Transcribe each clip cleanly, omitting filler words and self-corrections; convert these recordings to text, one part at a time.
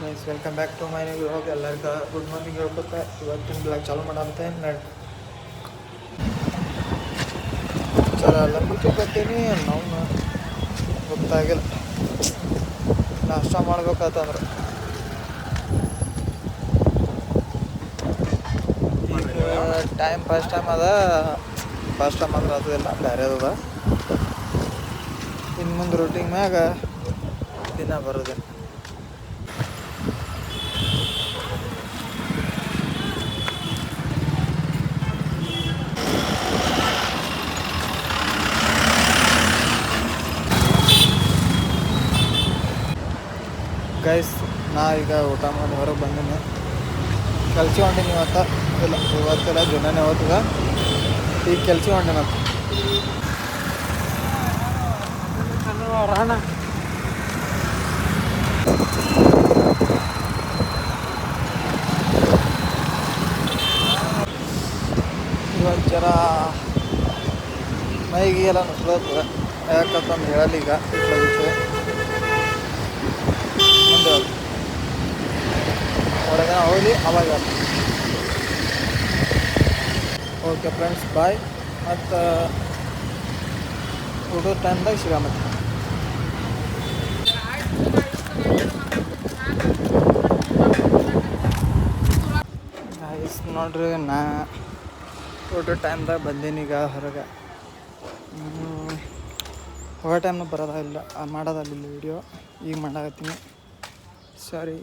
Guys welcome back to my new vlog. ಎಲ್ಲರಿಗೂ good morning ಹೇಳ್ಕೊತಾ ಇವತ್ತಿನ ಬ್ಲಾಗ್ ಚಾಲೂ ಮಾಡತ್ತೆ ನೋಡಿ. ಚಲ ಎಲ್ಲ ಕೂತ್ಕೊತೀನಿ ನಾವು ಗೊತ್ತಾಗಿಲ್ಲ ನಾಷ್ಟ ಮಾಡ್ಬೇಕಾತಂದ್ರೆ ಈಗ ಫಸ್ಟ್ ಟೈಮ್ ಅಂದ್ರೆ ಅದು ಇಲ್ಲ ಬೇರೆ ಅದ. ಇನ್ನು ಮುಂದೆ ರೂಟಿಂಗ್ ಮ್ಯಾಗ ದಿನ ಬರೋದೇನು. ಗೈಸ್ ನಾ ಈಗ ಊಟ ಮಾಡಿ ಹೊರಗೆ ಬಂದೀನಿ. ಕೆಲ್ಸ ಹೊಂಟೀನಿ ಇವತ್ತೆಲ್ಲ ದಿನನೇ ಹೋಗ್ತದ. ಈಗ ಕೆಲ್ಸ ಹೊಂಟೇನ ರಾಣ ಇವತ್ತು ಜರ ಮೈಗೆಲ್ಲ ನುಸ್ಲತ್ತದ. ಯಾಕಂತಂದು ಹೇಳಲ್ಲೀಗ ವಿಷಯ ಮುಂದೆ ಹೊರಗೆ ಹೋಗಲಿ ಅವಾಗ. Okay friends bye. ಮತ್ತು ಊಟದ ಟೈಮ್ದಾಗ ಸಿಗ ಮತ್ತೆ. ನೋಡ್ರಿ ನಾ ಊಟದ ಟೈಮ್ದಾಗ ಬಂದೀನಿ ಈಗ ಹೊರಗೆ. ಹೋಗೋ ಟೈಮ್ನ ಬರೋದಿಲ್ಲ ಮಾಡೋದಲ್ಲ ವೀಡಿಯೋ ಈಗ ಮಾಡಾಕತ್ತೀನಿ. ಸಾರಿ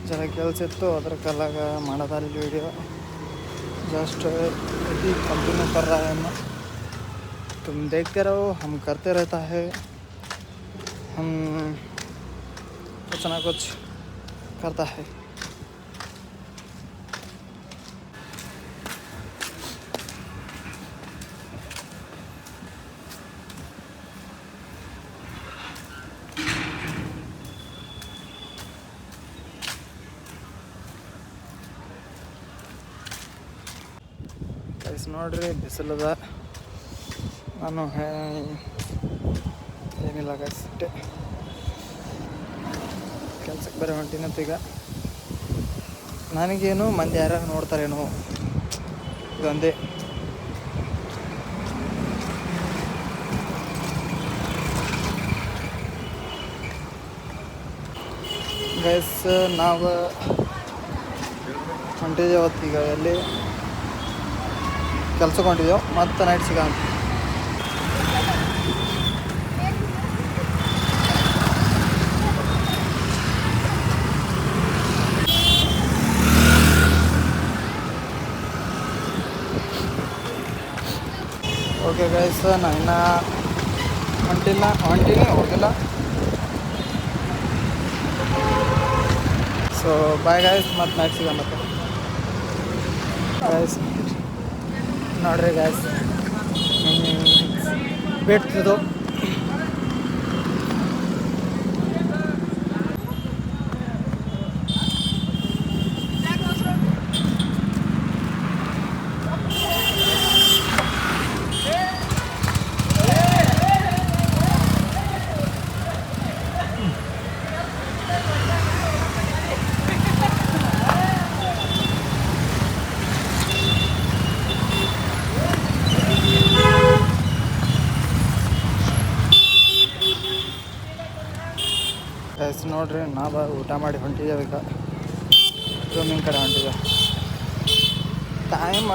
ಜರ ಕೆಲಸ ಇತ್ತು ಅದ್ರ ಕಾಲಾಗ ಮಾಡೋದಲ್ಲ ವೀಡಿಯೋ. जस्ट यही कंटिन्यू कर रहा है मैं, तुम देखते रहो. हम करते रहता है, हम कुछ ना कुछ करता है. ನೋಡ್ರಿ ಬಿಸಿಲದ. ನಾನು ಏನಿಲ್ಲ ಗೈಸ್ ಅಷ್ಟೇ ಕೆಲ್ಸಕ್ಕೆ ಬೇರೆ ಹೊಂಟಿನಂತ. ಈಗ ನನಗೇನು ಮಂದಿ ಯಾರು ನೋಡ್ತಾರೇನೋ ಇದೊಂದೇ. ಗೈಸ್ ನಾವು ಹೊಂಟಿದ್ದೇವೆ ಹೊತ್ತೀಗ ಎಲ್ಲಿ ಕೆಲ್ಸಕ್ಕೆ ಹೊಂಟಿದ್ದೆವು. ಮತ್ತು ನೈಟ್ ಸಿಗ ಓಕೆ ಗೈಸ್ ನಾನು ಇನ್ನೂ ಹೊಂಟೀನಿ ಹೋಗಿಲ್ಲ. ಸೊ ಬಾಯ್ ಗೈಸ್, ಮತ್ತು ನೈಟ್ ಸಿಗ ಮತ್ತೆ ಗೈಸ್. ನೋಡ್ರಿ ಗೈಸ್ ಬಿಡ್ತಿದ್ದು ಗೈಸ್. ನೋಡ್ರಿ ನಾವು ಊಟ ಮಾಡಿ ಹೊಂಟಿದ್ದೇವೆ ಈಗ ರೂಮಿನ ಕಡೆ ಹೊಂಟಿದ್ದೇವೆ. ಟೈಮ್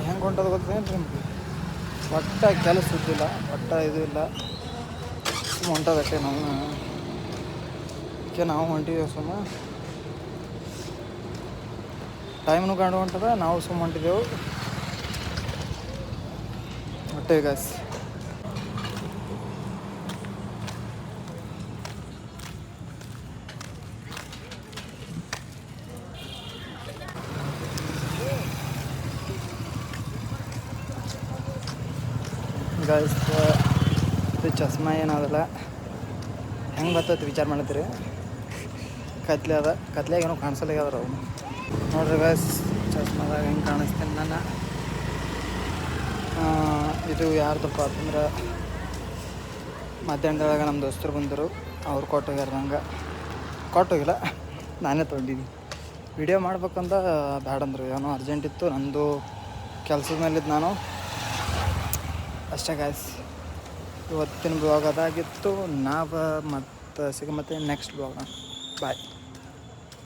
ಹೆಂಗೆ ಹೊಂಟೋದು ಗೊತ್ತೇನು ರೀ ನಿಮ್ಗೆ? ಒಟ್ಟ ಕೆಲಸ ಇದ್ದಿಲ್ಲ, ಒಟ್ಟ ಇದು ಇಲ್ಲ, ಸುಮ್ಮ ಹೊಂಟೋದಷ್ಟೇ. ನಾವು ಹೊಂಟಿದ್ದೇವೆ ಸುಮ್ಮ. ಟೈಮ್ನು ಕಂಡು ಹೊಂಟದ, ನಾವು ಸುಮ್ಮ ಹೊಂಟಿದ್ದೆವು ಹೊಟ್ಟೆ ಗೈಸ್. ಗೈಸ್ ಇದು ಚಸ್ಮಾ ಏನಾದಲ್ಲ ಹೆಂಗೆ ಬರ್ತೈತೆ ವಿಚಾರ ಮಾಡ್ತೀರಿ. ಕತ್ಲೆಯಾಗ ಏನೋ ಕಾಣಿಸಲ್ಲ ಅದ್ರ ಅವನು. ನೋಡ್ರಿ ಗೈಸ್ ಚಸ್ಮಾದಾಗ ಹೆಂಗೆ ಕಾಣಿಸ್ತೀನಿ ನಾನು. ಇದು ಯಾರ್ದಪ್ಪ ಅಂತಂದ್ರೆ ಮಧ್ಯಾಹ್ನದೊಳಗೆ ನಮ್ಮ ದೋಸ್ತರು ಬಂದರು, ಅವ್ರು ಕೊಟ್ಟೋಗ್ಯಾರ. ನಂಗೆ ಕೊಟ್ಟೋಗಿಲ್ಲ, ನಾನೇ ತೊಗೊಂಡಿನಿ. ವಿಡಿಯೋ ಮಾಡ್ಬೇಕಂತ ಬ್ಯಾಡಂದ್ರು, ಏನೋ ಅರ್ಜೆಂಟ್ ಇತ್ತು, ನಂದು ಕೆಲಸದ ಮೇಲಿದ್ದು ನಾನು ಅಷ್ಟೇ ಗಾಯ್ಸ್. ಇವತ್ತಿನ ಬ್ಲಾಗ್ ಅದಾಗಿತ್ತು. ನಾವು ಮತ್ತು ನೆಕ್ಸ್ಟ್ ಬ್ಲಾಗ್. ಬಾಯ್.